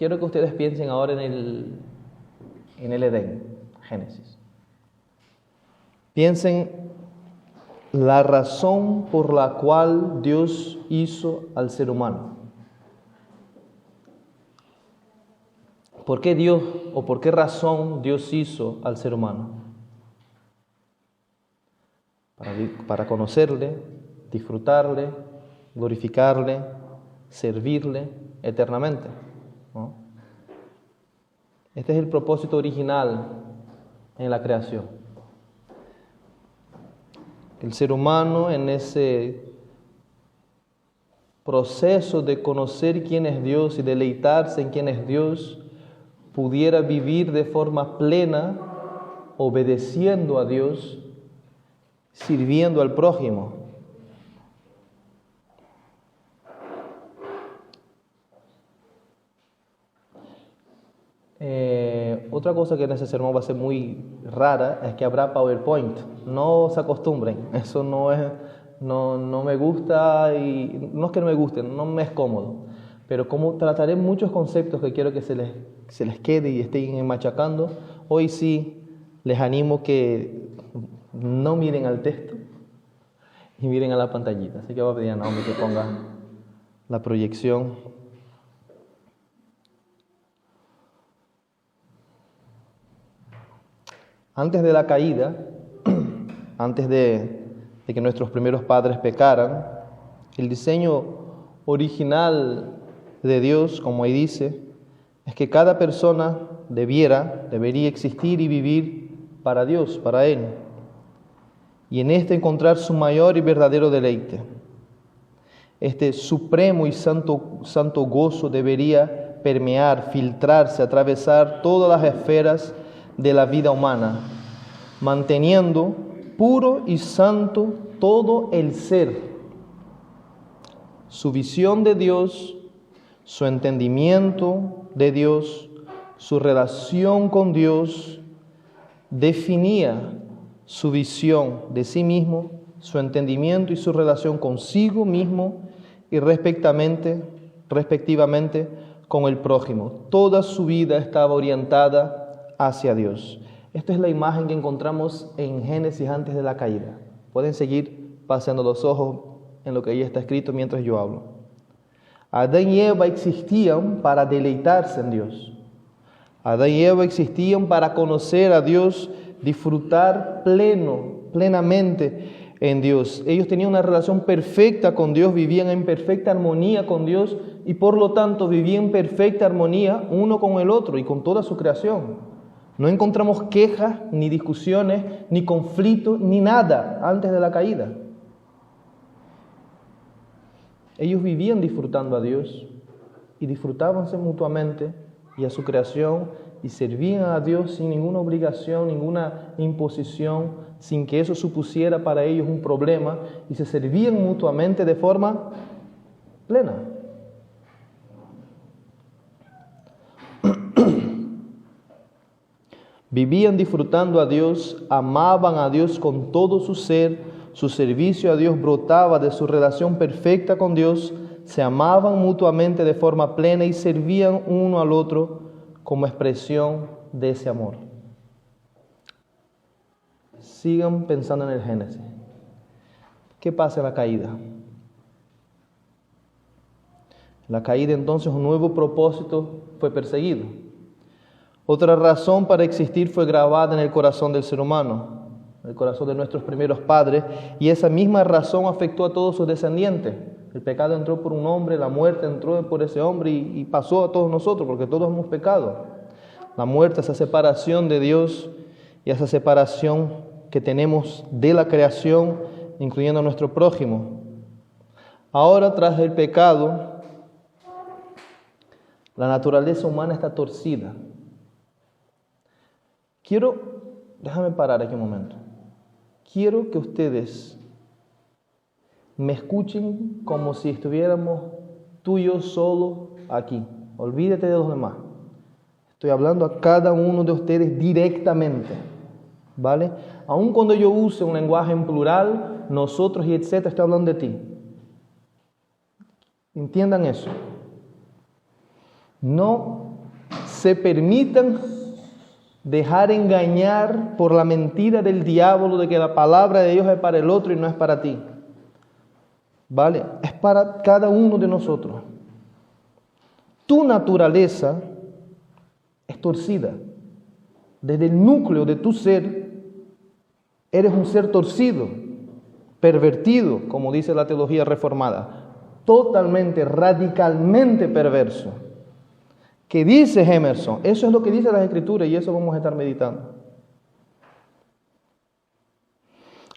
quiero que ustedes piensen ahora en el Edén, Génesis. Piensen la razón por la cual Dios hizo al ser humano. ¿Por qué Dios o por qué razón Dios hizo al ser humano? Para conocerle, disfrutarle, glorificarle, servirle eternamente, ¿no? Este es el propósito original en la creación. El ser humano, en ese proceso de conocer quién es Dios y deleitarse en quién es Dios, pudiera vivir de forma plena, obedeciendo a Dios, sirviendo al prójimo. Otra cosa que en ese sermón va a ser muy rara es que habrá PowerPoint. No se acostumbren, eso no me gusta, y no es que no me guste, no me es cómodo. Pero como trataré muchos conceptos que quiero que se les quede y estén machacando, hoy sí les animo que no miren al texto y miren a la pantallita. Así que voy a pedir a Naomi que ponga la proyección. Antes de la caída, antes de que nuestros primeros padres pecaran, el diseño original de Dios, como ahí dice, es que cada persona debería existir y vivir para Dios, para Él, y en este encontrar su mayor y verdadero deleite. Este supremo y santo gozo debería permear, filtrarse, atravesar todas las esferas de la vida humana, manteniendo puro y santo todo el ser, su visión de Dios, su entendimiento de Dios, su relación con Dios. Definía su visión de sí mismo, su entendimiento y su relación consigo mismo y respectivamente con el prójimo. Toda su vida estaba orientada hacia Dios. Esta es la imagen que encontramos en Génesis antes de la caída. Pueden seguir paseando los ojos en lo que ahí está escrito mientras yo hablo. Adán y Eva existían para deleitarse en Dios. Adán y Eva existían para conocer a Dios, disfrutar plenamente en Dios. Ellos tenían una relación perfecta con Dios, vivían en perfecta armonía con Dios y por lo tanto vivían en perfecta armonía uno con el otro y con toda su creación. No encontramos quejas, ni discusiones, ni conflictos, ni nada antes de la caída. Ellos vivían disfrutando a Dios y disfrutábanse mutuamente y a su creación y servían a Dios sin ninguna obligación, ninguna imposición, sin que eso supusiera para ellos un problema, y se servían mutuamente de forma plena. Vivían disfrutando a Dios, amaban a Dios con todo su ser, su servicio a Dios brotaba de su relación perfecta con Dios, se amaban mutuamente de forma plena y servían uno al otro como expresión de ese amor. Sigan pensando en el Génesis. ¿Qué pasa en la caída? En la caída entonces un nuevo propósito fue perseguido. Otra razón para existir fue grabada en el corazón del ser humano, en el corazón de nuestros primeros padres, y esa misma razón afectó a todos sus descendientes. El pecado entró por un hombre, la muerte entró por ese hombre y pasó a todos nosotros, porque todos hemos pecado. La muerte, esa separación de Dios y esa separación que tenemos de la creación, incluyendo a nuestro prójimo. Ahora, tras el pecado, la naturaleza humana está torcida. Déjame parar aquí un momento. Quiero que ustedes me escuchen como si estuviéramos tú y yo solo aquí. Olvídate de los demás. Estoy hablando a cada uno de ustedes directamente, ¿vale? Aun cuando yo use un lenguaje en plural, nosotros y etcétera, estoy hablando de ti. Entiendan eso. No se permitan dejar engañar por la mentira del diablo de que la palabra de Dios es para el otro y no es para ti. ¿Vale? Es para cada uno de nosotros. Tu naturaleza es torcida. Desde el núcleo de tu ser, eres un ser torcido, pervertido, como dice la teología reformada, totalmente, radicalmente perverso. ¿Qué dice Emerson? Eso es lo que dice las Escrituras y eso vamos a estar meditando.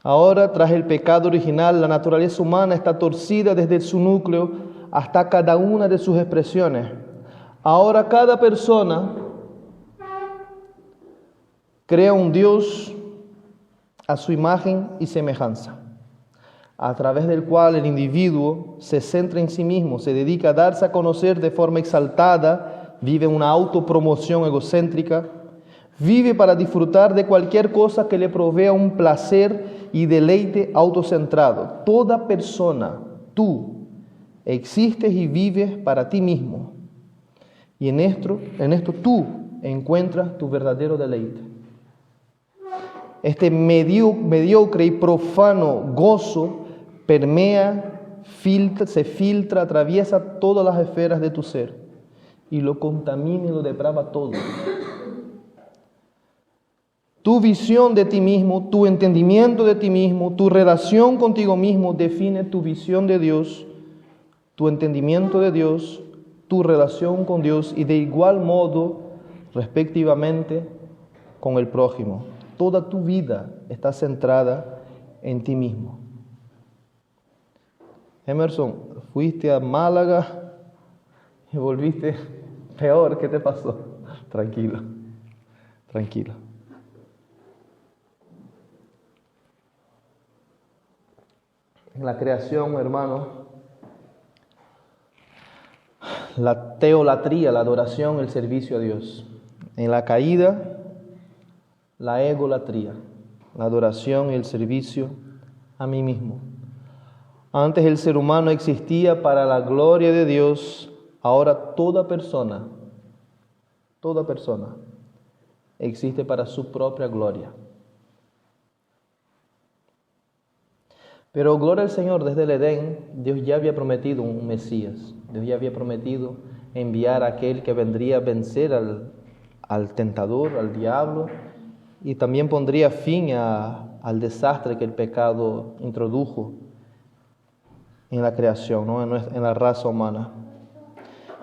Ahora, tras el pecado original, la naturaleza humana está torcida desde su núcleo hasta cada una de sus expresiones. Ahora cada persona crea un Dios a su imagen y semejanza, a través del cual el individuo se centra en sí mismo, se dedica a darse a conocer de forma exaltada, vive una autopromoción egocéntrica, vive para disfrutar de cualquier cosa que le provea un placer y deleite autocentrado. Toda persona, tú, existes y vives para ti mismo. Y en esto tú encuentras tu verdadero deleite. Este mediocre y profano gozo permea, se filtra, atraviesa todas las esferas de tu ser y lo contamina y lo deprava todo. Tu visión de ti mismo, tu entendimiento de ti mismo, tu relación contigo mismo define tu visión de Dios, tu entendimiento de Dios, tu relación con Dios y de igual modo, respectivamente, con el prójimo. Toda tu vida está centrada en ti mismo. Emerson, fuiste a Málaga y volviste peor. ¿Qué te pasó? Tranquilo, tranquilo. En la creación, hermano, la teolatría, la adoración, el servicio a Dios. En la caída, la egolatría, la adoración y el servicio a mí mismo. Antes el ser humano existía para la gloria de Dios, ahora toda persona existe para su propia gloria. Pero gloria al Señor, desde el Edén, Dios ya había prometido un Mesías. Dios ya había prometido enviar a aquel que vendría a vencer al tentador, al diablo, y también pondría fin al desastre que el pecado introdujo en la creación, ¿no? en la raza humana.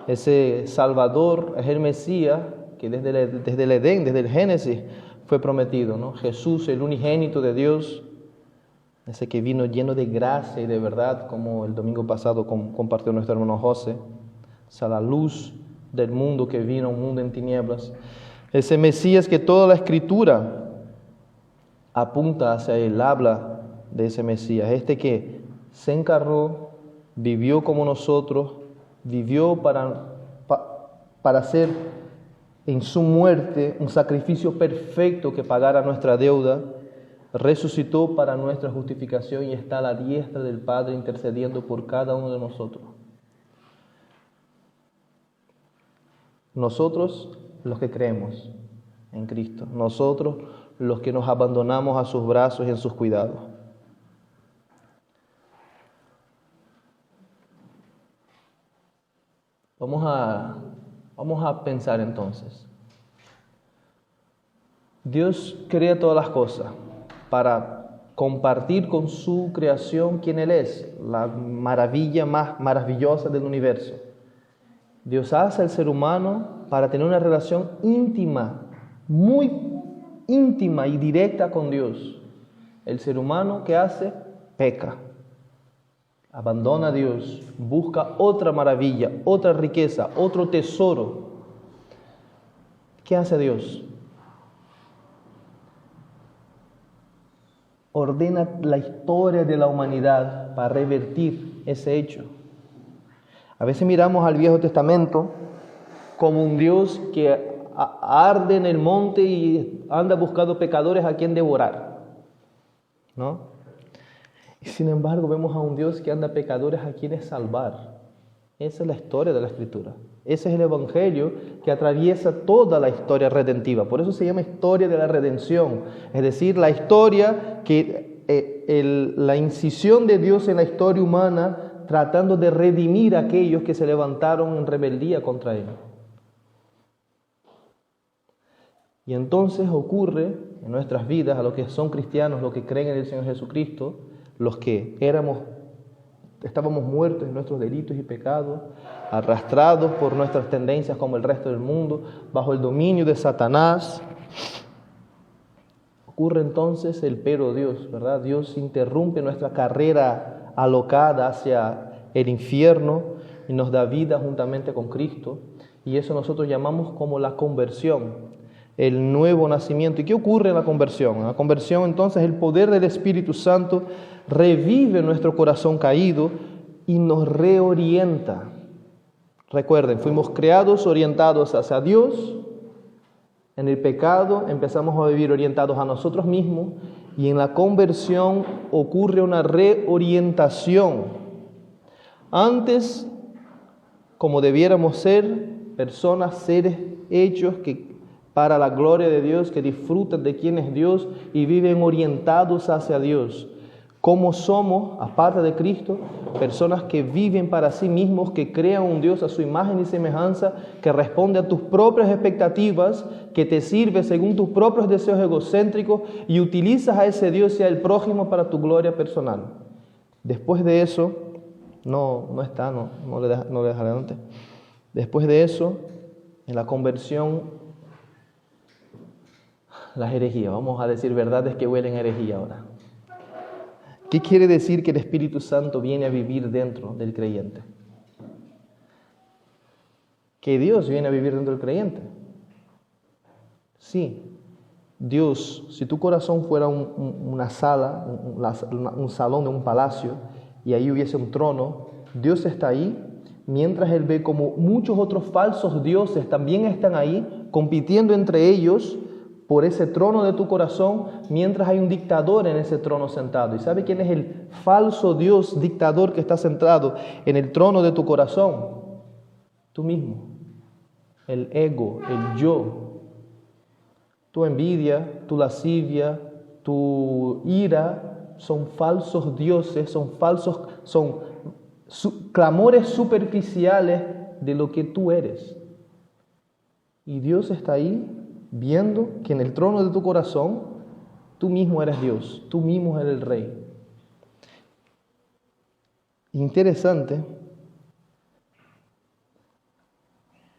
Ese Salvador es el Mesías que desde el Edén, desde el Génesis, fue prometido, ¿no? Jesús, el unigénito de Dios, ese que vino lleno de gracia y de verdad, como el domingo pasado compartió nuestro hermano José, o sea, la luz del mundo que vino a un mundo en tinieblas. Ese Mesías que toda la Escritura apunta hacia él, habla de ese Mesías, este que se encarnó, vivió como nosotros, vivió para hacer en su muerte un sacrificio perfecto que pagara nuestra deuda, resucitó para nuestra justificación y está a la diestra del Padre intercediendo por cada uno de nosotros. Nosotros los que creemos en Cristo, nosotros los que nos abandonamos a sus brazos y en sus cuidados. Vamos a pensar entonces. Dios crea todas las cosas para compartir con su creación quién Él es, la maravilla más maravillosa del universo. Dios hace al ser humano para tener una relación íntima, muy íntima y directa con Dios. El ser humano, ¿qué hace? Peca. Abandona a Dios, busca otra maravilla, otra riqueza, otro tesoro. ¿Qué hace Dios? Ordena la historia de la humanidad para revertir ese hecho. A veces miramos al Viejo Testamento como un Dios que arde en el monte y anda buscando pecadores a quien devorar, ¿no? Y sin embargo vemos a un Dios que anda pecadores a quienes salvar. Esa es la historia de la Escritura. Ese es el Evangelio que atraviesa toda la historia redentiva. Por eso se llama historia de la redención. Es decir, la historia la incisión de Dios en la historia humana tratando de redimir a aquellos que se levantaron en rebeldía contra Él. Y entonces ocurre en nuestras vidas, a los que son cristianos, los que creen en el Señor Jesucristo, los que estábamos muertos en nuestros delitos y pecados, arrastrados por nuestras tendencias como el resto del mundo, bajo el dominio de Satanás. Ocurre entonces el pero Dios, ¿verdad? Dios interrumpe nuestra carrera alocada hacia el infierno y nos da vida juntamente con Cristo. Y eso nosotros llamamos como la conversión, el nuevo nacimiento. ¿Y qué ocurre en la conversión? En la conversión entonces el poder del Espíritu Santo revive nuestro corazón caído y nos reorienta. Recuerden, fuimos creados orientados hacia Dios. En el pecado empezamos a vivir orientados a nosotros mismos y en la conversión ocurre una reorientación. Antes, como debiéramos ser, personas, seres hechos que para la gloria de Dios, que disfrutan de quién es Dios y viven orientados hacia Dios. Como somos, aparte de Cristo, personas que viven para sí mismos, que crean un Dios a su imagen y semejanza, que responde a tus propias expectativas, que te sirve según tus propios deseos egocéntricos y utilizas a ese Dios y al prójimo para tu gloria personal. Después de eso, no le deja adelante. Después de eso, en la conversión, las herejías, vamos a decir verdades que huelen a herejía ahora. ¿Qué quiere decir que el Espíritu Santo viene a vivir dentro del creyente? Que Dios viene a vivir dentro del creyente. Sí, Dios, si tu corazón fuera una sala, un salón de un palacio, y ahí hubiese un trono, Dios está ahí, mientras Él ve como muchos otros falsos dioses también están ahí, compitiendo entre ellos por ese trono de tu corazón, mientras hay un dictador en ese trono sentado. ¿Y sabe quién es el falso Dios dictador que está sentado en el trono de tu corazón? Tú mismo, el ego, el yo. Tu envidia, tu lascivia, tu ira son falsos dioses, son clamores superficiales de lo que tú eres. Y Dios está ahí viendo que en el trono de tu corazón tú mismo eres Dios, tú mismo eres el Rey. Interesante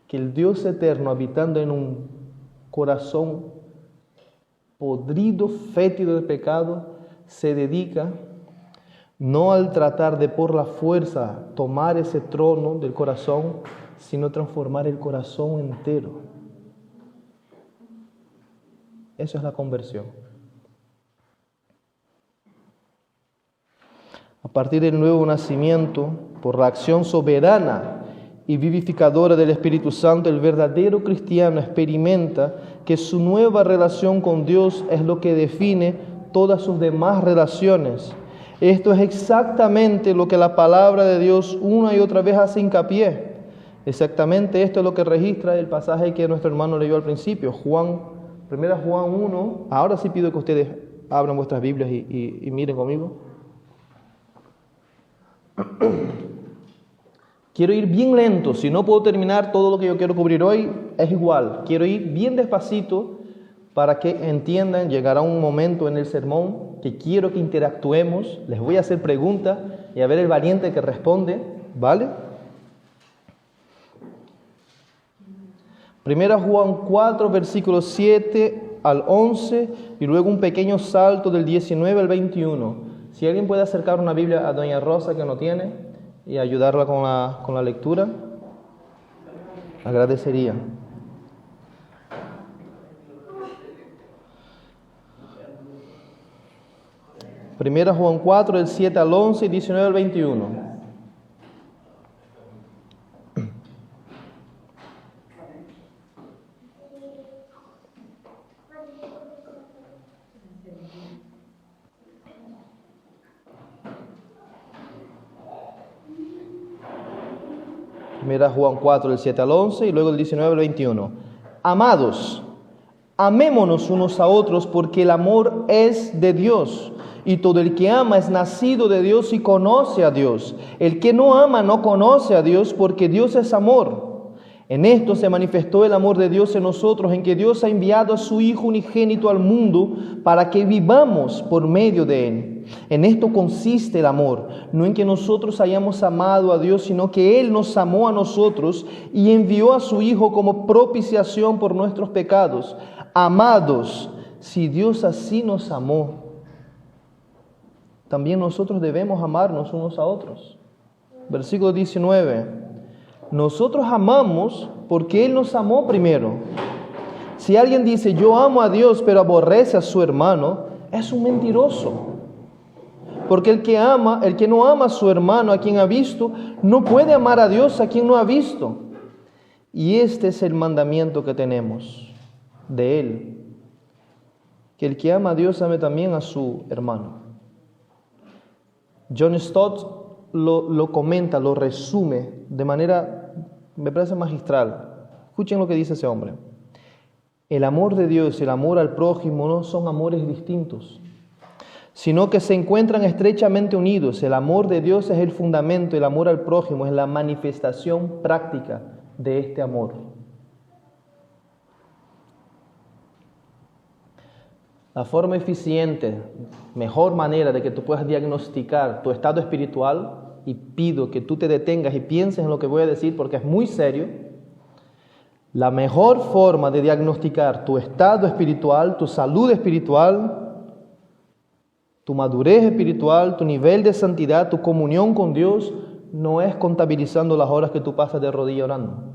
que el Dios eterno habitando en un corazón podrido, fétido de pecado, se dedica no al tratar de por la fuerza tomar ese trono del corazón, sino transformar el corazón entero. Eso es la conversión. A partir del nuevo nacimiento, por la acción soberana y vivificadora del Espíritu Santo, el verdadero cristiano experimenta que su nueva relación con Dios es lo que define todas sus demás relaciones. Esto es exactamente lo que la palabra de Dios una y otra vez hace hincapié. Exactamente esto es lo que registra el pasaje que nuestro hermano leyó al principio, 1 Juan 1, ahora sí pido que ustedes abran vuestras Biblias y miren conmigo. Quiero ir bien lento, si no puedo terminar todo lo que yo quiero cubrir hoy, es igual. Quiero ir bien despacito para que entiendan, llegará un momento en el sermón que quiero que interactuemos, les voy a hacer preguntas y a ver el valiente que responde, ¿vale? 1 Juan 4, versículos 7 al 11 y luego un pequeño salto del 19 al 21. Si alguien puede acercar una Biblia a doña Rosa que no tiene y ayudarla con la lectura, agradecería. 1 Juan 4, del 7 al 11 y 19 al 21. Mira Juan 4, del 7 al 11 y luego el 19 al 21. Amados, amémonos unos a otros porque el amor es de Dios. Y todo el que ama es nacido de Dios y conoce a Dios. El que no ama no conoce a Dios porque Dios es amor. En esto se manifestó el amor de Dios en nosotros, en que Dios ha enviado a su Hijo unigénito al mundo para que vivamos por medio de Él. En esto consiste el amor, no en que nosotros hayamos amado a Dios, sino que Él nos amó a nosotros y envió a su Hijo como propiciación por nuestros pecados. Amados, si Dios así nos amó, también nosotros debemos amarnos unos a otros. Versículo 19. Nosotros amamos porque Él nos amó primero. Si alguien dice, yo amo a Dios, pero aborrece a su hermano, es un mentiroso. Porque el que no ama a su hermano, a quien ha visto, no puede amar a Dios, a quien no ha visto. Y este es el mandamiento que tenemos de Él, que el que ama a Dios ame también a su hermano. John Stott lo comenta, lo resume de manera, me parece magistral. Escuchen lo que dice ese hombre. El amor de Dios y el amor al prójimo no son amores distintos, sino que se encuentran estrechamente unidos. El amor de Dios es el fundamento, el amor al prójimo es la manifestación práctica de este amor. La forma eficiente, mejor manera de que tú puedas diagnosticar tu estado espiritual, y pido que tú te detengas y pienses en lo que voy a decir porque es muy serio. La mejor forma de diagnosticar tu estado espiritual, tu salud espiritual, tu madurez espiritual, tu nivel de santidad, tu comunión con Dios, no es contabilizando las horas que tú pasas de rodilla orando.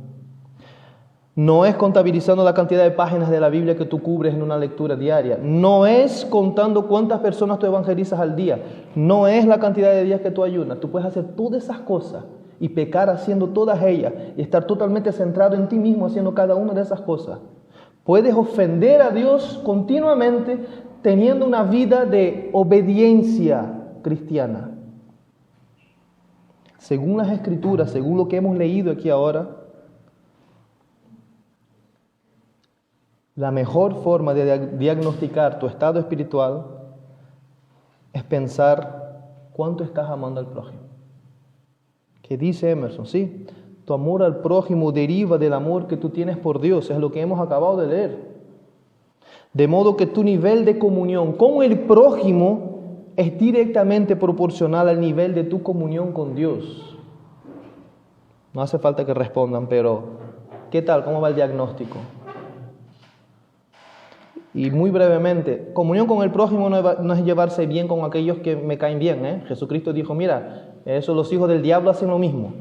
No es contabilizando la cantidad de páginas de la Biblia que tú cubres en una lectura diaria. No es contando cuántas personas tú evangelizas al día. No es la cantidad de días que tú ayunas. Tú puedes hacer todas esas cosas y pecar haciendo todas ellas y estar totalmente centrado en ti mismo haciendo cada una de esas cosas. Puedes ofender a Dios continuamente teniendo una vida de obediencia cristiana. Según las Escrituras, según lo que hemos leído aquí ahora, la mejor forma de diagnosticar tu estado espiritual es pensar cuánto estás amando al prójimo. ¿Qué dice Emerson? Sí, tu amor al prójimo deriva del amor que tú tienes por Dios, es lo que hemos acabado de leer. De modo que tu nivel de comunión con el prójimo es directamente proporcional al nivel de tu comunión con Dios. No hace falta que respondan, pero ¿qué tal? ¿Cómo va el diagnóstico? Y muy brevemente, comunión con el prójimo no es llevarse bien con aquellos que me caen bien. Jesucristo dijo, mira, eso los hijos del diablo hacen lo mismo.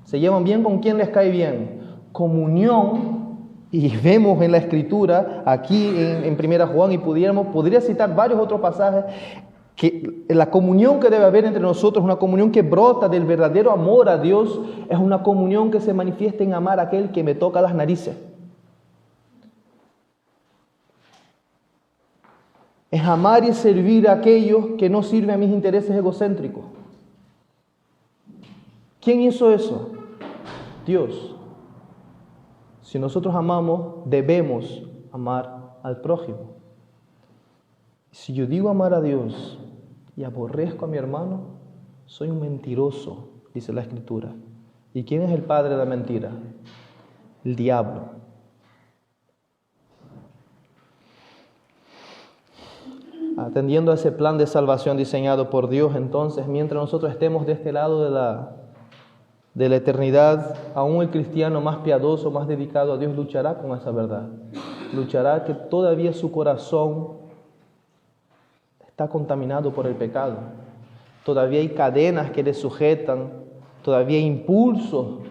Se llevan bien con quien les cae bien. Comunión, y vemos en la Escritura, aquí en 1 Juan, y podría citar varios otros pasajes, que la comunión que debe haber entre nosotros, una comunión que brota del verdadero amor a Dios, es una comunión que se manifiesta en amar a aquel que me toca las narices. Es amar y servir a aquellos que no sirven a mis intereses egocéntricos. ¿Quién hizo eso? Dios. Si nosotros amamos, debemos amar al prójimo. Si yo digo amar a Dios y aborrezco a mi hermano, soy un mentiroso, dice la Escritura. ¿Y quién es el padre de la mentira? El diablo. Atendiendo a ese plan de salvación diseñado por Dios, entonces, mientras nosotros estemos de este lado de la eternidad, aún el cristiano más piadoso, más dedicado a Dios, luchará con esa verdad. Luchará que todavía su corazón está contaminado por el pecado. Todavía hay cadenas que le sujetan, todavía hay impulsos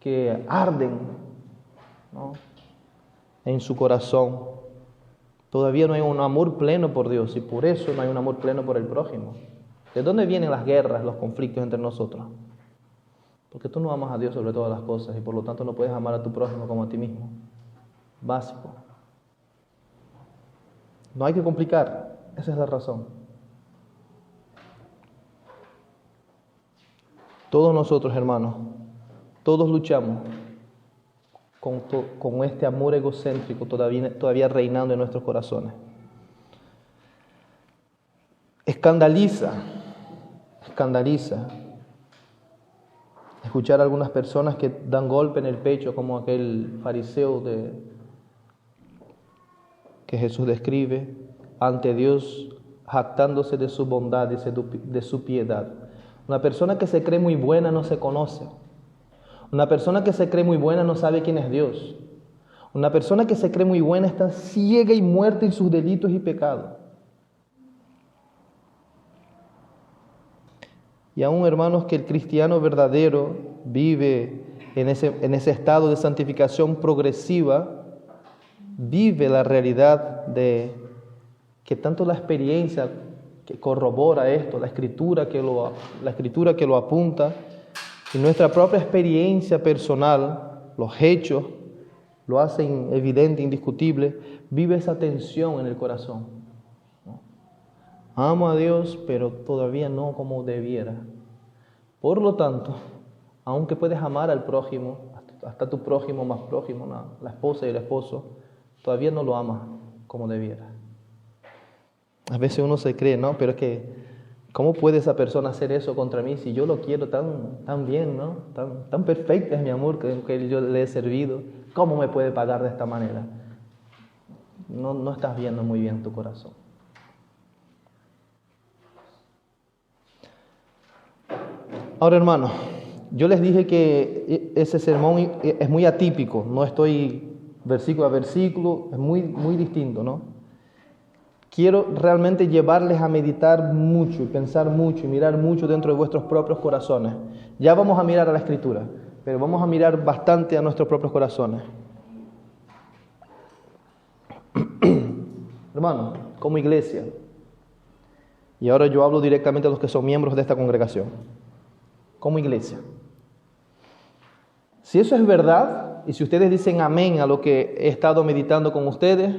que arden, ¿no?, en su corazón. Todavía no hay un amor pleno por Dios y por eso no hay un amor pleno por el prójimo. ¿De dónde vienen las guerras, los conflictos entre nosotros? Porque tú no amas a Dios sobre todas las cosas y por lo tanto no puedes amar a tu prójimo como a ti mismo. Básico. No hay que complicar, esa es la razón. Todos nosotros, hermanos, Todos luchamos con este amor egocéntrico todavía reinando en nuestros corazones. Escandaliza escuchar a algunas personas que dan golpe en el pecho, como aquel fariseo que Jesús describe ante Dios, jactándose de su bondad y de su piedad. Una persona que se cree muy buena no se conoce. Una persona que se cree muy buena no sabe quién es Dios. Una persona que se cree muy buena está ciega y muerta en sus delitos y pecados. Y aún, hermanos, que el cristiano verdadero vive en ese estado de santificación progresiva, vive la realidad de que tanto la experiencia que corrobora esto, la escritura que lo apunta, y nuestra propia experiencia personal, los hechos, lo hacen evidente, indiscutible, vive esa tensión en el corazón. Amo a Dios, pero todavía no como debiera. Por lo tanto, aunque puedes amar al prójimo, hasta tu prójimo más prójimo, la esposa y el esposo, todavía no lo amas como debiera. A veces uno se cree, no, pero es que, ¿cómo puede esa persona hacer eso contra mí si yo lo quiero tan bien, ¿no? Tan perfecto es mi amor que yo le he servido? ¿Cómo me puede pagar de esta manera? No estás viendo muy bien tu corazón. Ahora, hermanos, yo les dije que ese sermón es muy atípico, no estoy versículo a versículo, es muy distinto, ¿no? Quiero realmente llevarles a meditar mucho, pensar mucho y mirar mucho dentro de vuestros propios corazones. Ya vamos a mirar a la Escritura, pero vamos a mirar bastante a nuestros propios corazones. Hermanos, como iglesia, y ahora yo hablo directamente a los que son miembros de esta congregación, como iglesia, si eso es verdad, y si ustedes dicen amén a lo que he estado meditando con ustedes,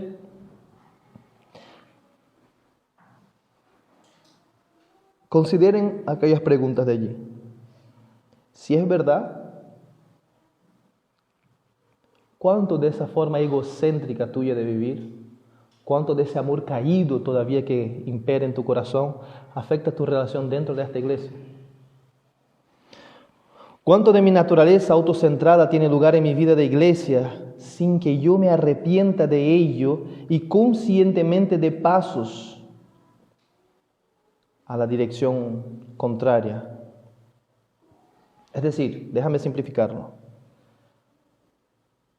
consideren aquellas preguntas de allí. Si es verdad, ¿cuánto de esa forma egocéntrica tuya de vivir, cuánto de ese amor caído todavía que impera en tu corazón afecta tu relación dentro de esta iglesia? ¿Cuánto de mi naturaleza autocentrada tiene lugar en mi vida de iglesia sin que yo me arrepienta de ello y conscientemente dé pasos a la dirección contraria? Es decir, déjame simplificarlo.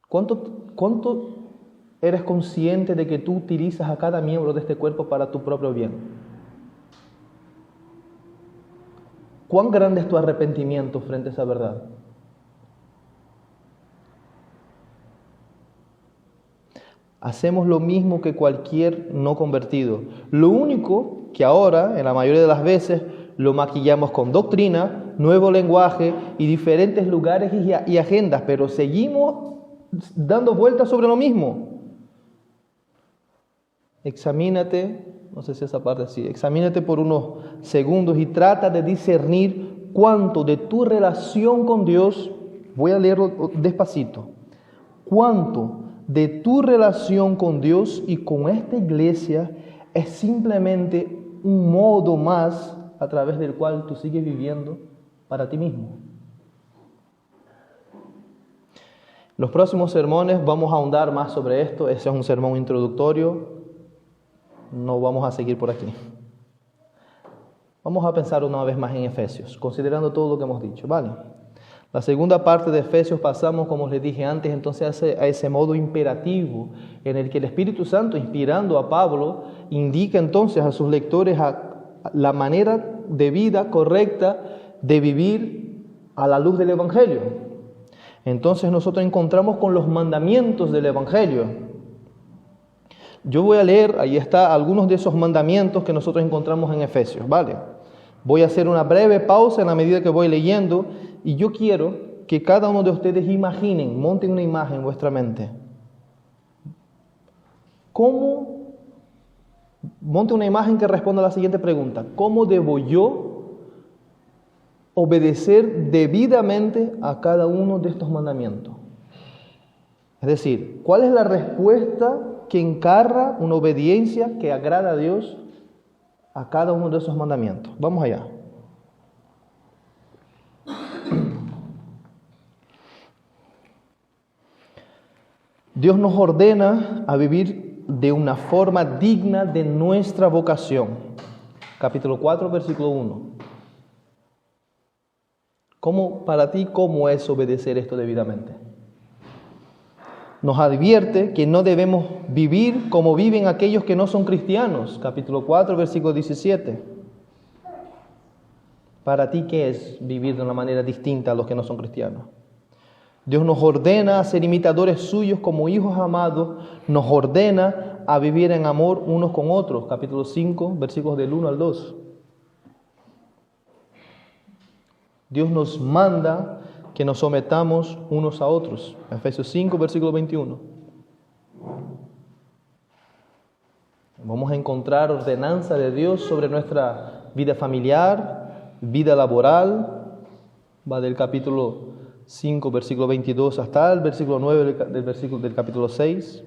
¿Cuánto eres consciente de que tú utilizas a cada miembro de este cuerpo para tu propio bien? ¿Cuán grande es tu arrepentimiento frente a esa verdad? Hacemos lo mismo que cualquier no convertido. Lo único que ahora, en la mayoría de las veces, lo maquillamos con doctrina, nuevo lenguaje y diferentes lugares y agendas, pero seguimos dando vueltas sobre lo mismo. Examínate, no sé si esa parte sí, examínate por unos segundos y trata de discernir cuánto de tu relación con Dios, voy a leerlo despacito, cuánto de tu relación con Dios y con esta iglesia es simplemente un modo más a través del cual tú sigues viviendo para ti mismo. Los próximos sermones vamos a ahondar más sobre esto. Ese es un sermón introductorio. No vamos a seguir por aquí. Vamos a pensar una vez más en Efesios, considerando todo lo que hemos dicho, ¿vale? La segunda parte de Efesios pasamos, como les dije antes, entonces a ese modo imperativo en el que el Espíritu Santo, inspirando a Pablo, indica entonces a sus lectores la manera de vida correcta de vivir a la luz del Evangelio. Entonces nosotros encontramos con los mandamientos del Evangelio. Yo voy a leer, ahí está, algunos de esos mandamientos que nosotros encontramos en Efesios, ¿vale? Voy a hacer una breve pausa en la medida que voy leyendo y yo quiero que cada uno de ustedes imaginen, monten una imagen en vuestra mente. Monte una imagen que responda a la siguiente pregunta: ¿cómo debo yo obedecer debidamente a cada uno de estos mandamientos. Es decir, ¿cuál es la respuesta que encarna una obediencia que agrada a Dios a cada uno de esos mandamientos? Vamos allá. Dios nos ordena a vivir de una forma digna de nuestra vocación. Capítulo 4, versículo 1. Para ti, ¿cómo es obedecer esto debidamente? Nos advierte que no debemos vivir como viven aquellos que no son cristianos. Capítulo 4, versículo 17. Para ti, ¿qué es vivir de una manera distinta a los que no son cristianos? Dios nos ordena a ser imitadores suyos como hijos amados, nos ordena a vivir en amor unos con otros. Capítulo 5, versículos del 1 al 2. Dios nos manda que nos sometamos unos a otros. Efesios 5, versículo 21. Vamos a encontrar ordenanza de Dios sobre nuestra vida familiar, vida laboral. Va del capítulo 5, versículo 22 hasta el versículo 9 del capítulo 6.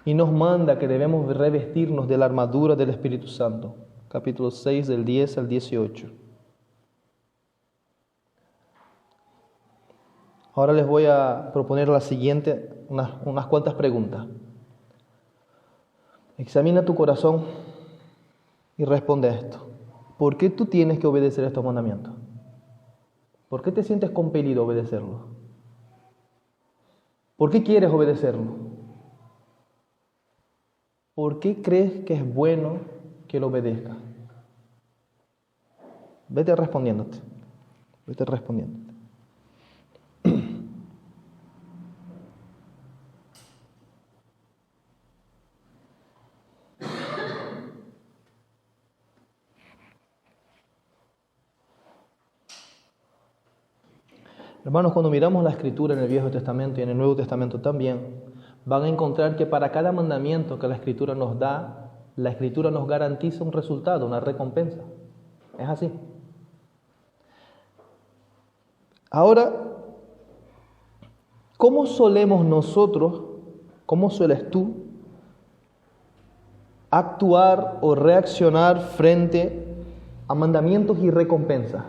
Y nos manda que debemos revestirnos de la armadura del Espíritu Santo. Capítulo 6, del 10 al 18. Ahora les voy a proponer la siguiente, unas cuantas preguntas. Examina tu corazón y responde a esto. ¿Por qué tú tienes que obedecer estos mandamientos? ¿Por qué te sientes compelido a obedecerlo? ¿Por qué quieres obedecerlo? ¿Por qué crees que es bueno que lo obedezcas? Vete respondiéndote. Vete respondiéndote. Hermanos, cuando miramos la Escritura en el Viejo Testamento y en el Nuevo Testamento también, van a encontrar que para cada mandamiento que la Escritura nos da, la Escritura nos garantiza un resultado, una recompensa. Es así. Ahora, ¿cómo solemos nosotros, cómo sueles tú actuar o reaccionar frente a mandamientos y recompensas?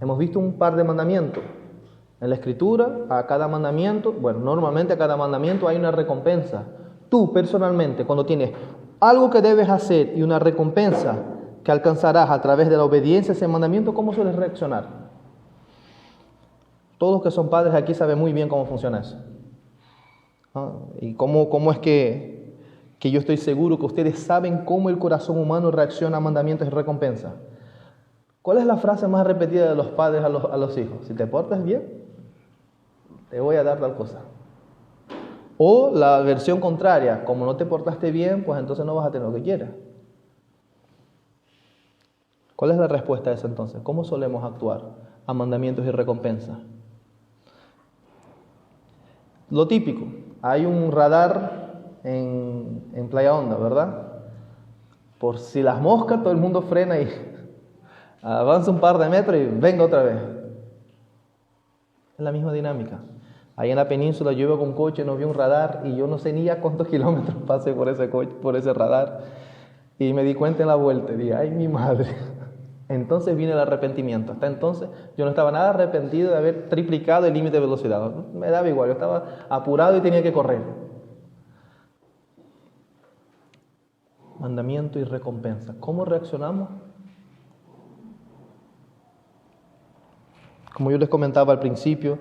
Hemos visto un par de mandamientos. En la Escritura, a cada mandamiento, normalmente a cada mandamiento hay una recompensa. Tú, personalmente, cuando tienes algo que debes hacer y una recompensa que alcanzarás a través de la obediencia a ese mandamiento, ¿cómo sueles reaccionar? Todos los que son padres aquí saben muy bien cómo funciona eso. Y cómo es que yo estoy seguro que ustedes saben cómo el corazón humano reacciona a mandamientos y recompensas. ¿Cuál es la frase más repetida de los padres a los hijos? Si te portas bien, te voy a dar tal cosa. O la versión contraria, como no te portaste bien, pues entonces no vas a tener lo que quieras. ¿Cuál es la respuesta a eso entonces? ¿Cómo solemos actuar a mandamientos y recompensas? Lo típico, hay un radar en Playa Honda, ¿verdad? Por si las moscas, todo el mundo frena y avanza un par de metros y venga otra vez. Es la misma dinámica. Ahí en la península yo iba con coche, no vi un radar y yo no sé ni a cuántos kilómetros pasé por ese radar. Y me di cuenta en la vuelta y dije, ¡ay, mi madre! Entonces vino el arrepentimiento. Hasta entonces yo no estaba nada arrepentido de haber triplicado el límite de velocidad. Me daba igual, yo estaba apurado y tenía que correr. Mandamiento y recompensa. ¿Cómo reaccionamos? Como yo les comentaba al principio,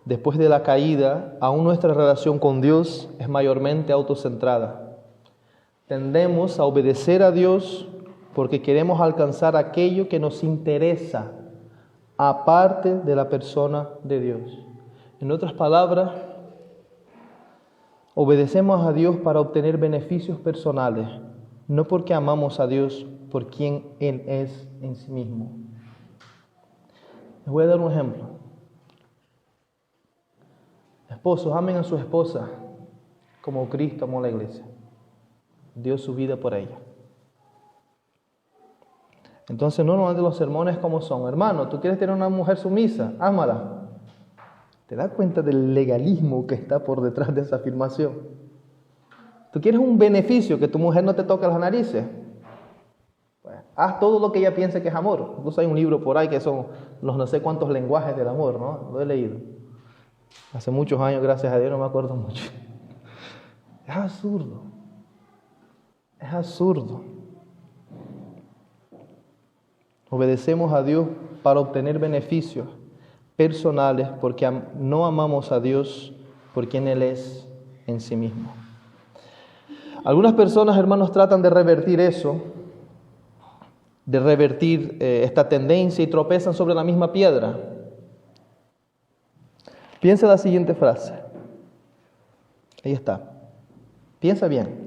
después de la caída, aún nuestra relación con Dios es mayormente autocentrada. Tendemos a obedecer a Dios porque queremos alcanzar aquello que nos interesa, aparte de la persona de Dios. En otras palabras, obedecemos a Dios para obtener beneficios personales, no porque amamos a Dios por quien Él es en sí mismo. Les voy a dar un ejemplo. Esposos, amen a su esposa como Cristo amó a la iglesia. Dio su vida por ella. Entonces, normalmente los sermones como son, hermano, ¿tú quieres tener una mujer sumisa? Ámala. ¿Te das cuenta del legalismo que está por detrás de esa afirmación? ¿Tú quieres un beneficio, que tu mujer no te toque las narices? Pues, haz todo lo que ella piense que es amor. Incluso hay un libro por ahí que son los no sé cuántos lenguajes del amor, ¿no? Lo he leído. Hace muchos años, gracias a Dios, no me acuerdo mucho. Es absurdo. Es absurdo. Obedecemos a Dios para obtener beneficios personales porque no amamos a Dios por quien Él es en sí mismo. Algunas personas, hermanos, tratan de revertir eso, de revertir esta tendencia y tropezan sobre la misma piedra. Piensa la siguiente frase. Ahí está. Piensa bien.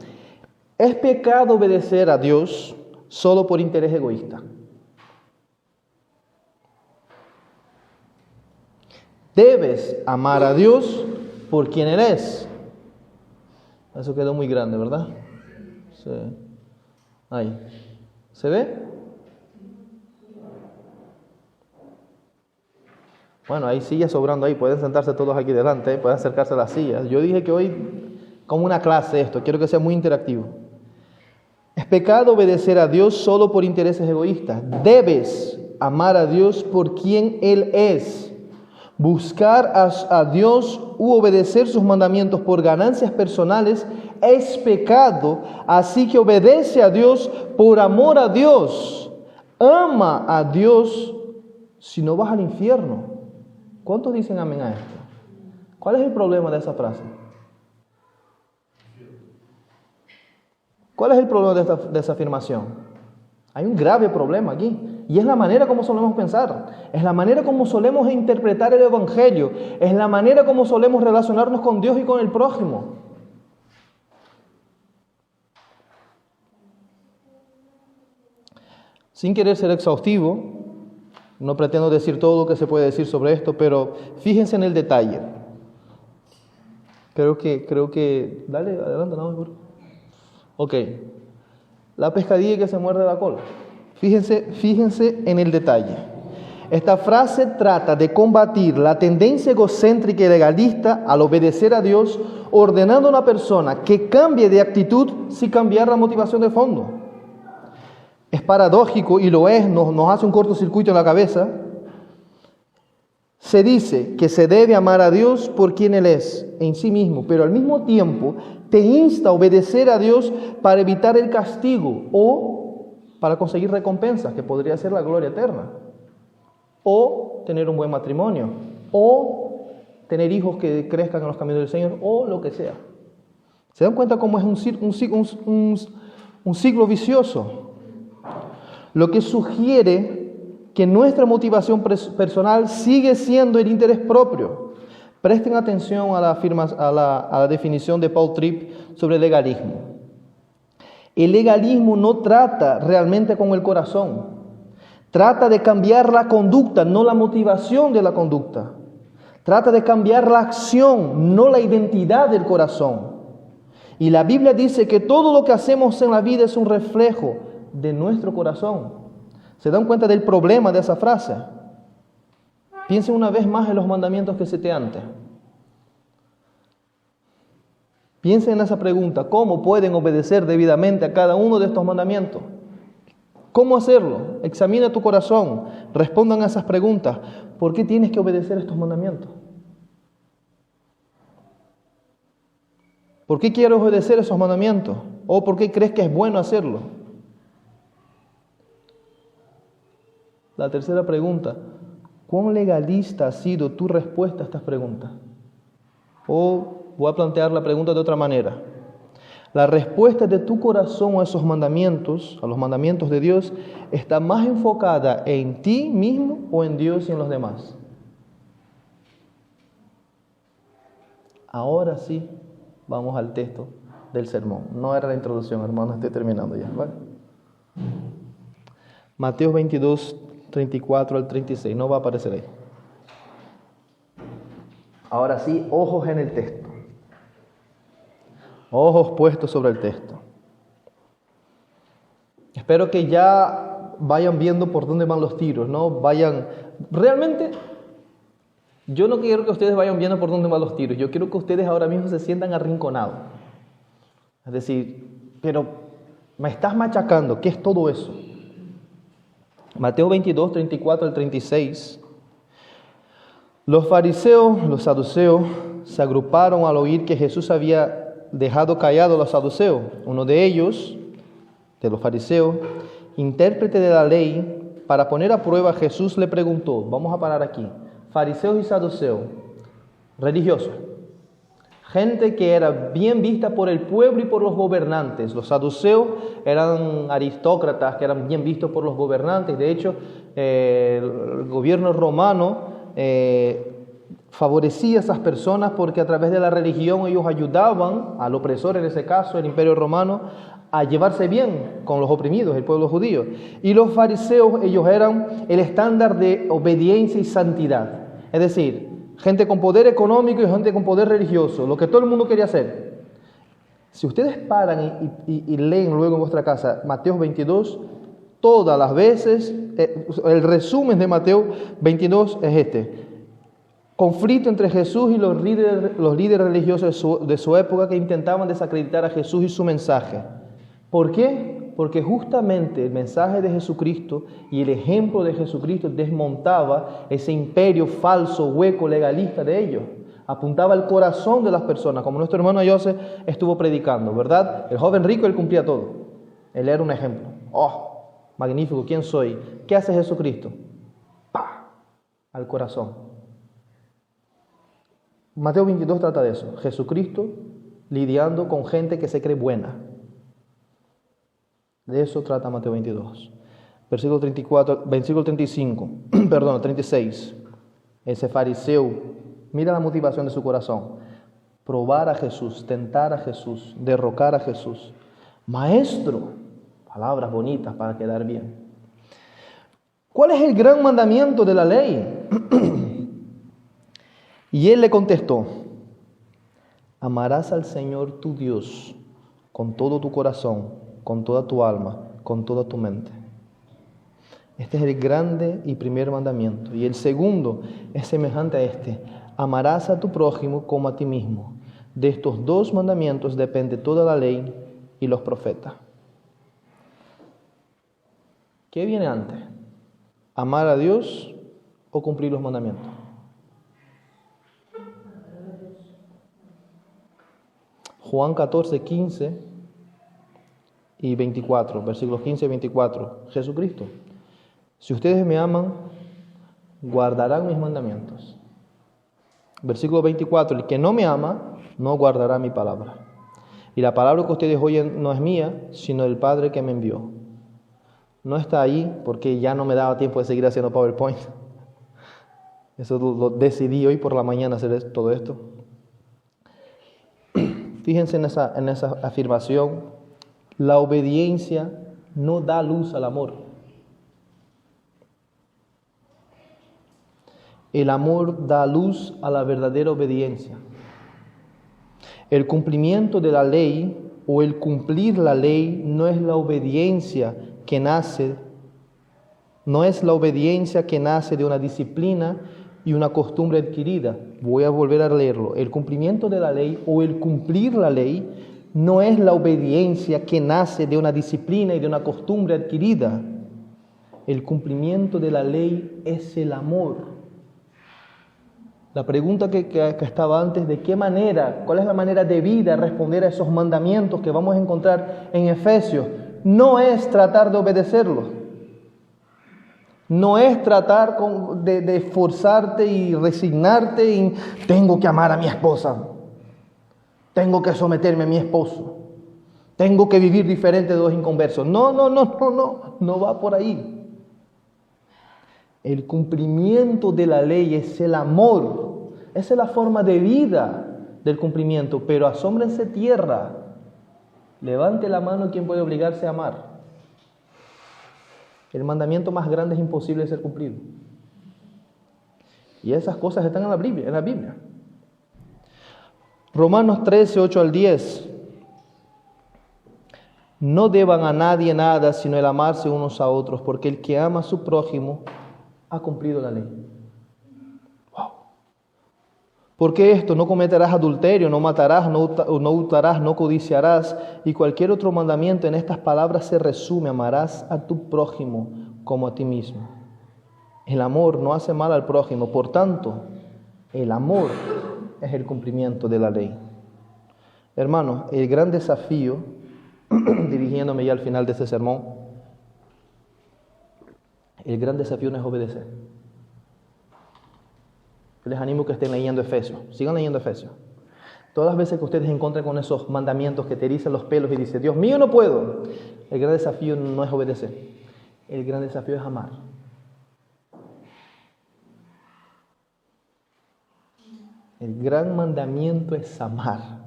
¿Es pecado obedecer a Dios solo por interés egoísta? Debes amar a Dios por quien Él es. Eso quedó muy grande, ¿verdad? Sí. Ahí. ¿Se ve? Bueno, hay sillas sobrando ahí. Pueden sentarse todos aquí delante, pueden acercarse a las sillas. Yo dije que hoy, como una clase esto, quiero que sea muy interactivo. Es pecado obedecer a Dios solo por intereses egoístas. Debes amar a Dios por quien Él es. Buscar a Dios u obedecer sus mandamientos por ganancias personales es pecado, así que obedece a Dios por amor a Dios. Ama a Dios, si no vas al infierno. ¿Cuántos dicen amén a esto? ¿Cuál es el problema de esa frase? ¿Cuál es el problema de esa afirmación? Hay un grave problema aquí, y es la manera como solemos pensar, es la manera como solemos interpretar el Evangelio, es la manera como solemos relacionarnos con Dios y con el prójimo. Sin querer ser exhaustivo, no pretendo decir todo lo que se puede decir sobre esto, pero fíjense en el detalle. Creo que, dale, adelante, no, ok. La pescadilla que se muerde la cola. Fíjense en el detalle. Esta frase trata de combatir la tendencia egocéntrica y legalista al obedecer a Dios, ordenando a una persona que cambie de actitud sin cambiar la motivación de fondo. Es paradójico y lo es, nos hace un cortocircuito en la cabeza. Se dice que se debe amar a Dios por quien Él es, en sí mismo, pero al mismo tiempo te insta a obedecer a Dios para evitar el castigo o para conseguir recompensas, que podría ser la gloria eterna, o tener un buen matrimonio, o tener hijos que crezcan en los caminos del Señor, o lo que sea. ¿Se dan cuenta cómo es un ciclo vicioso? Lo que sugiere que nuestra motivación personal sigue siendo el interés propio. Presten atención a la definición de Paul Tripp sobre el legalismo. El legalismo no trata realmente con el corazón. Trata de cambiar la conducta, no la motivación de la conducta. Trata de cambiar la acción, no la identidad del corazón. Y la Biblia dice que todo lo que hacemos en la vida es un reflejo de nuestro corazón. ¿Se dan cuenta del problema de esa frase? Piensen una vez más en los mandamientos que cité antes. Piensen en esa pregunta. ¿Cómo pueden obedecer debidamente a cada uno de estos mandamientos? ¿Cómo hacerlo? Examina tu corazón. Respondan a esas preguntas. ¿Por qué tienes que obedecer estos mandamientos? ¿Por qué quieres obedecer esos mandamientos? ¿O por qué crees que es bueno hacerlo? La tercera pregunta, ¿cuán legalista ha sido tu respuesta a estas preguntas? O voy a plantear la pregunta de otra manera. La respuesta de tu corazón a esos mandamientos, a los mandamientos de Dios, está más enfocada en ti mismo o en Dios y en los demás. Ahora sí, vamos al texto del sermón. No era la introducción, hermano, estoy terminando ya, ¿vale? Mateo 22, 34 al 36, no va a aparecer ahí. Ahora sí, ojos en el texto. Ojos puestos sobre el texto. Espero que ya vayan viendo por dónde van los tiros, ¿no? Vayan, realmente, yo no quiero que ustedes vayan viendo por dónde van los tiros, yo quiero que ustedes ahora mismo se sientan arrinconados. Es decir, pero me estás machacando, ¿qué es todo eso? Mateo 22, 34 al 36. Los fariseos, los saduceos, se agruparon al oír que Jesús había dejado callados a los saduceos. Uno de ellos, de los fariseos, intérprete de la ley, para poner a prueba a Jesús, le preguntó, vamos a parar aquí, fariseos y saduceos, religiosos, gente que era bien vista por el pueblo y por los gobernantes. Los saduceos eran aristócratas que eran bien vistos por los gobernantes. De hecho, el gobierno romano favorecía a esas personas porque a través de la religión ellos ayudaban al opresor, en ese caso el Imperio Romano, a llevarse bien con los oprimidos, el pueblo judío. Y los fariseos, ellos eran el estándar de obediencia y santidad. Es decir, gente con poder económico y gente con poder religioso, lo que todo el mundo quería hacer. Si ustedes paran y leen luego en vuestra casa Mateo 22, todas las veces, el resumen de Mateo 22 es este: conflicto entre Jesús y los líderes religiosos de su época que intentaban desacreditar a Jesús y su mensaje. ¿Por qué? Porque justamente el mensaje de Jesucristo y el ejemplo de Jesucristo desmontaba ese imperio falso, hueco, legalista de ellos. Apuntaba al corazón de las personas, como nuestro hermano Joseph estuvo predicando, ¿verdad? El joven rico, él cumplía todo. Él era un ejemplo. ¡Oh, magnífico! ¿Quién soy? ¿Qué hace Jesucristo? ¡Pah! Al corazón. Mateo 22 trata de eso. Jesucristo lidiando con gente que se cree buena. De eso trata Mateo 22. Versículo 36. Ese fariseo, mira la motivación de su corazón. Probar a Jesús, tentar a Jesús, derrocar a Jesús. Maestro, palabras bonitas para quedar bien. ¿Cuál es el gran mandamiento de la ley? Y él le contestó: amarás al Señor tu Dios con todo tu corazón, con toda tu alma, con toda tu mente. Este es el grande y primer mandamiento. Y el segundo es semejante a este: amarás a tu prójimo como a ti mismo. De estos dos mandamientos depende toda la ley y los profetas. ¿Qué viene antes? ¿Amar a Dios o cumplir los mandamientos? Juan 14, 15 y 24, versículos 15 y 24. Jesucristo: si ustedes me aman, guardarán mis mandamientos. Versículo 24, el que no me ama, no guardará mi palabra. Y la palabra que ustedes oyen no es mía, sino del Padre que me envió. No está ahí porque ya no me daba tiempo de seguir haciendo PowerPoint. Eso lo decidí hoy por la mañana hacer todo esto. Fíjense en esa afirmación. La obediencia no da luz al amor. El amor da luz a la verdadera obediencia. El cumplimiento de la ley o el cumplir la ley no es la obediencia que nace, de una disciplina y una costumbre adquirida. Voy a volver a leerlo. El cumplimiento de la ley o el cumplir la ley no es la obediencia que nace de una disciplina y de una costumbre adquirida. El cumplimiento de la ley es el amor. La pregunta que estaba antes, ¿de qué manera, cuál es la manera debida de responder a esos mandamientos que vamos a encontrar en Efesios? No es tratar de obedecerlos. No es tratar de esforzarte y resignarte y tengo que amar a mi esposa. Tengo que someterme a mi esposo. Tengo que vivir diferente de los inconversos. No va por ahí. El cumplimiento de la ley es el amor. Esa es la forma de vida del cumplimiento. Pero asómbrense tierra. Levante la mano quien puede obligarse a amar. El mandamiento más grande es imposible de ser cumplido. Y esas cosas están en la Biblia. Romanos 13, 8 al 10. No deban a nadie nada, sino el amarse unos a otros, porque el que ama a su prójimo ha cumplido la ley. Wow. ¿Por qué esto? No cometerás adulterio, no matarás, no hurtarás, no codiciarás, y cualquier otro mandamiento en estas palabras se resume: amarás a tu prójimo como a ti mismo. El amor no hace mal al prójimo, por tanto, el amor es el cumplimiento de la ley. Hermanos, el gran desafío, dirigiéndome ya al final de este sermón, el gran desafío no es obedecer. Yo les animo que estén leyendo Efesios, sigan leyendo Efesios. Todas las veces que ustedes encuentren con esos mandamientos que te erizan los pelos y dicen, Dios mío, no puedo, el gran desafío no es obedecer, el gran desafío es amar. El gran mandamiento es amar.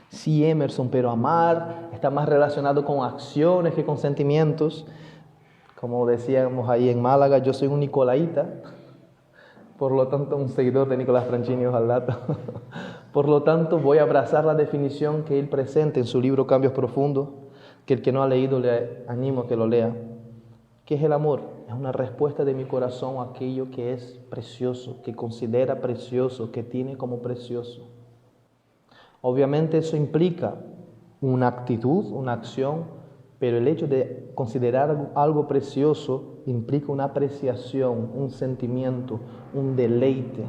Sí, Emerson, pero amar está más relacionado con acciones que con sentimientos. Como decíamos ahí en Málaga, yo soy un nicolaíta, por lo tanto un seguidor de Nicolás Franchini, ojalá. Por lo tanto voy a abrazar la definición que él presenta en su libro Cambios Profundos, que el que no ha leído le animo a que lo lea. ¿Qué es el amor? Es una respuesta de mi corazón a aquello que es precioso, que considera precioso, que tiene como precioso. Obviamente eso implica una actitud, una acción, pero el hecho de considerar algo precioso implica una apreciación, un sentimiento, un deleite.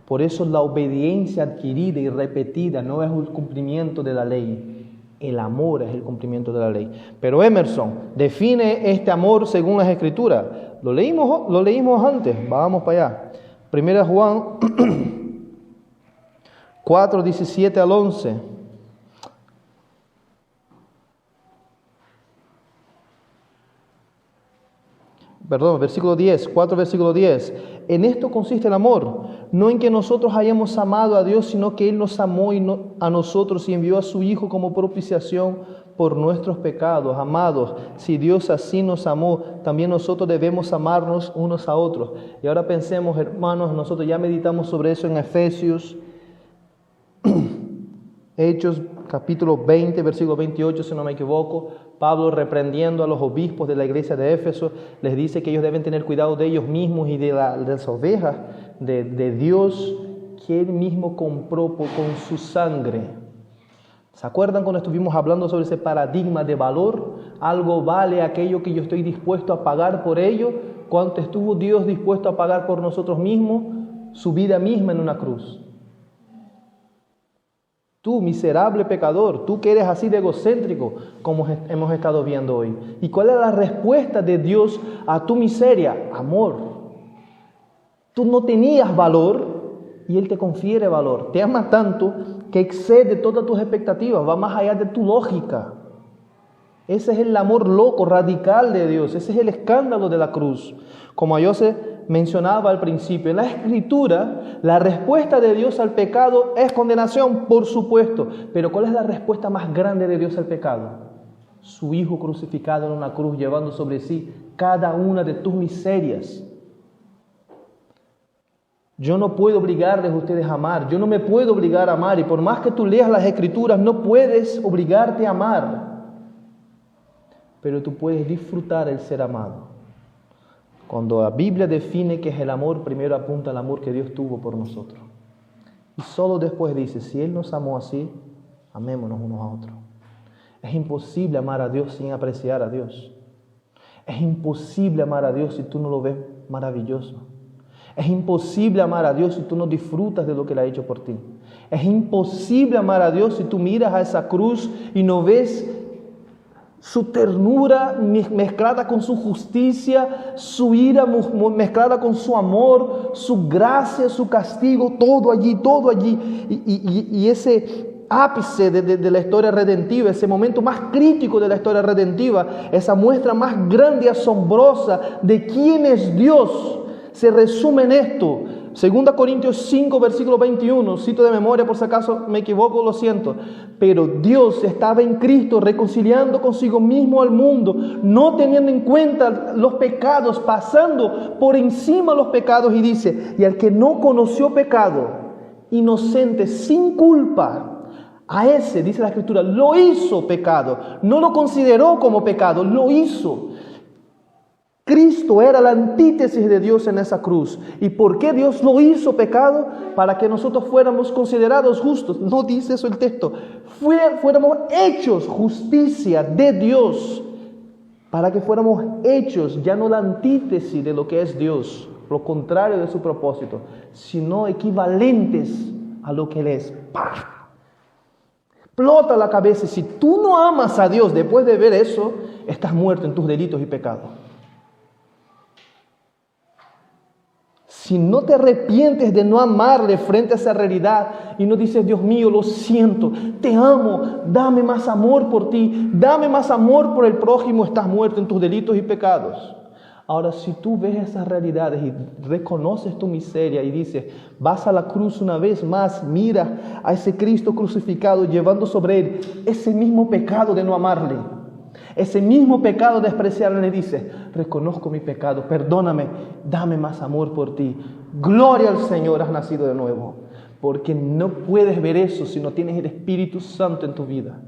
Por eso la obediencia adquirida y repetida no es el cumplimiento de la ley. El amor es el cumplimiento de la ley. Pero Emerson define este amor según las Escrituras. Lo leímos antes, vamos para allá. 1 Juan 4, 17 al 11. Versículo 10, 4, versículo 10. En esto consiste el amor, no en que nosotros hayamos amado a Dios, sino que Él nos amó a nosotros y envió a su Hijo como propiciación por nuestros pecados. Amados, si Dios así nos amó, también nosotros debemos amarnos unos a otros. Y ahora pensemos, hermanos, nosotros ya meditamos sobre eso en Efesios, Hechos capítulo 20, versículo 28, si no me equivoco. Pablo, reprendiendo a los obispos de la iglesia de Éfeso, les dice que ellos deben tener cuidado de ellos mismos y de las ovejas de Dios que Él mismo compró con su sangre. ¿Se acuerdan cuando estuvimos hablando sobre ese paradigma de valor? Algo vale aquello que yo estoy dispuesto a pagar por ello. ¿Cuánto estuvo Dios dispuesto a pagar por nosotros mismos? Su vida misma en una cruz. Tú, miserable pecador, tú que eres así de egocéntrico, como hemos estado viendo hoy. ¿Y cuál es la respuesta de Dios a tu miseria? Amor. Tú no tenías valor y Él te confiere valor. Te ama tanto que excede todas tus expectativas, va más allá de tu lógica. Ese es el amor loco, radical de Dios. Ese es el escándalo de la cruz. Como yo mencionaba al principio, en la Escritura, la respuesta de Dios al pecado es condenación, por supuesto. Pero ¿cuál es la respuesta más grande de Dios al pecado? Su Hijo crucificado en una cruz, llevando sobre sí cada una de tus miserias. Yo no puedo obligarles a ustedes a amar. Yo no me puedo obligar a amar. Y por más que tú leas las Escrituras, no puedes obligarte a amar. Pero tú puedes disfrutar el ser amado. Cuando la Biblia define que es el amor, primero apunta al amor que Dios tuvo por nosotros. Y solo después dice, si Él nos amó así, amémonos unos a otros. Es imposible amar a Dios sin apreciar a Dios. Es imposible amar a Dios si tú no lo ves maravilloso. Es imposible amar a Dios si tú no disfrutas de lo que Él ha hecho por ti. Es imposible amar a Dios si tú miras a esa cruz y no ves su ternura mezclada con su justicia, su ira mezclada con su amor, su gracia, su castigo, todo allí. Y ese ápice de la historia redentiva, ese momento más crítico de la historia redentiva, esa muestra más grande y asombrosa de quién es Dios, se resume en esto. 2 Corintios 5, versículo 21, cito de memoria por si acaso me equivoco, lo siento. Pero Dios estaba en Cristo reconciliando consigo mismo al mundo, no teniendo en cuenta los pecados, pasando por encima los pecados, y dice, y al que no conoció pecado, inocente, sin culpa, A ese, dice la Escritura, lo hizo pecado. No lo consideró como pecado, lo hizo. Cristo era la antítesis de Dios en esa cruz. ¿Y por qué Dios lo hizo pecado? Para que nosotros fuéramos considerados justos. No dice eso el texto. Fuéramos hechos justicia de Dios. Para que fuéramos hechos, ya no la antítesis de lo que es Dios, lo contrario de su propósito, sino equivalentes a lo que Él es. ¡Pah! Explota la cabeza. Y si tú no amas a Dios después de ver eso, estás muerto en tus delitos y pecados. Si no te arrepientes de no amarle frente a esa realidad y no dices, Dios mío, lo siento, te amo, dame más amor por ti, dame más amor por el prójimo, estás muerto en tus delitos y pecados. Ahora, si tú ves esas realidades y reconoces tu miseria y dices, vas a la cruz una vez más, mira a ese Cristo crucificado llevando sobre él ese mismo pecado de no amarle, ese mismo pecado de despreciarle, le dices, reconozco mi pecado, perdóname, dame más amor por ti. Gloria al Señor, has nacido de nuevo. Porque no puedes ver eso si no tienes el Espíritu Santo en tu vida.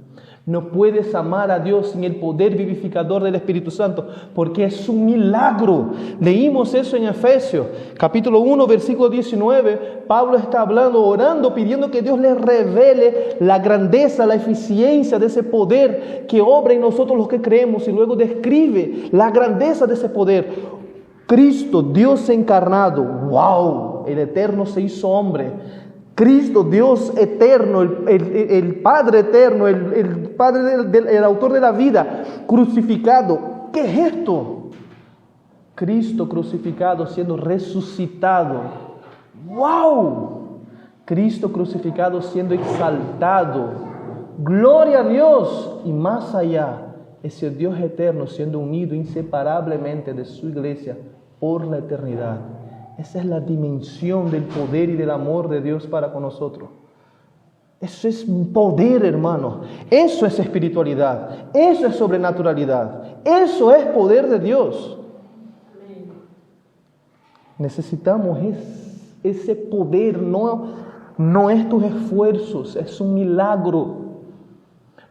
No puedes amar a Dios sin el poder vivificador del Espíritu Santo, porque es un milagro. Leímos eso en Efesios, capítulo 1, versículo 19. Pablo está hablando, orando, pidiendo que Dios le revele la grandeza, la eficiencia de ese poder que obra en nosotros los que creemos, y luego describe la grandeza de ese poder. Cristo, Dios encarnado, wow, el Eterno se hizo hombre. Cristo, Dios eterno, el Padre eterno, el Padre el autor de la vida, crucificado. ¿Qué es esto? Cristo crucificado siendo resucitado. ¡Wow! Cristo crucificado siendo exaltado. ¡Gloria a Dios! Y más allá, ese Dios eterno siendo unido inseparablemente de su iglesia por la eternidad. Esa es la dimensión del poder y del amor de Dios para con nosotros. Eso es poder, hermano. Eso es espiritualidad. Eso es sobrenaturalidad. Eso es poder de Dios. Necesitamos ese poder. No es tus esfuerzos, es un milagro.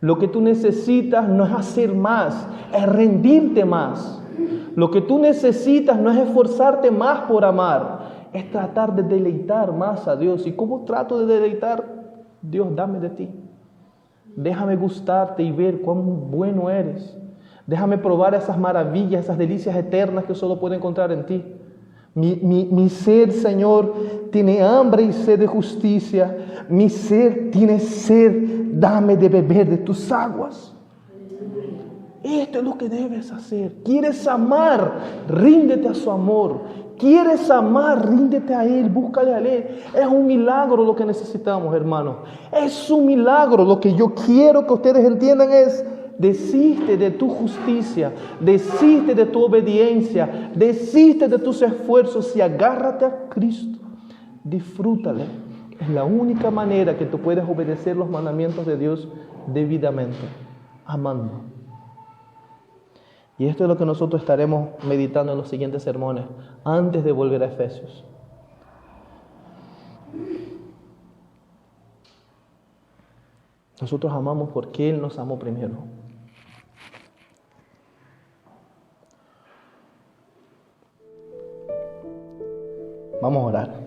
Lo que tú necesitas no es hacer más, es rendirte más. Lo que tú necesitas no es esforzarte más por amar, es tratar de deleitar más a Dios. ¿Y cómo trato de deleitar? Dios, dame de ti. Déjame gustarte y ver cuán bueno eres. Déjame probar esas maravillas, esas delicias eternas que solo puedo encontrar en ti. Mi ser, Señor, tiene hambre y sed de justicia. Mi ser tiene sed. Dame de beber de tus aguas. Esto es lo que debes hacer. ¿Quieres amar? Ríndete a su amor. ¿Quieres amar? Ríndete a Él. Búscale a Él. Es un milagro lo que necesitamos, hermano. Es un milagro. Lo que yo quiero que ustedes entiendan es: desiste de tu justicia, desiste de tu obediencia, desiste de tus esfuerzos y agárrate a Cristo. Disfrútale. Es la única manera que tú puedes obedecer los mandamientos de Dios debidamente, amando. Y esto es lo que nosotros estaremos meditando en los siguientes sermones, antes de volver a Efesios. Nosotros amamos porque Él nos amó primero. Vamos a orar.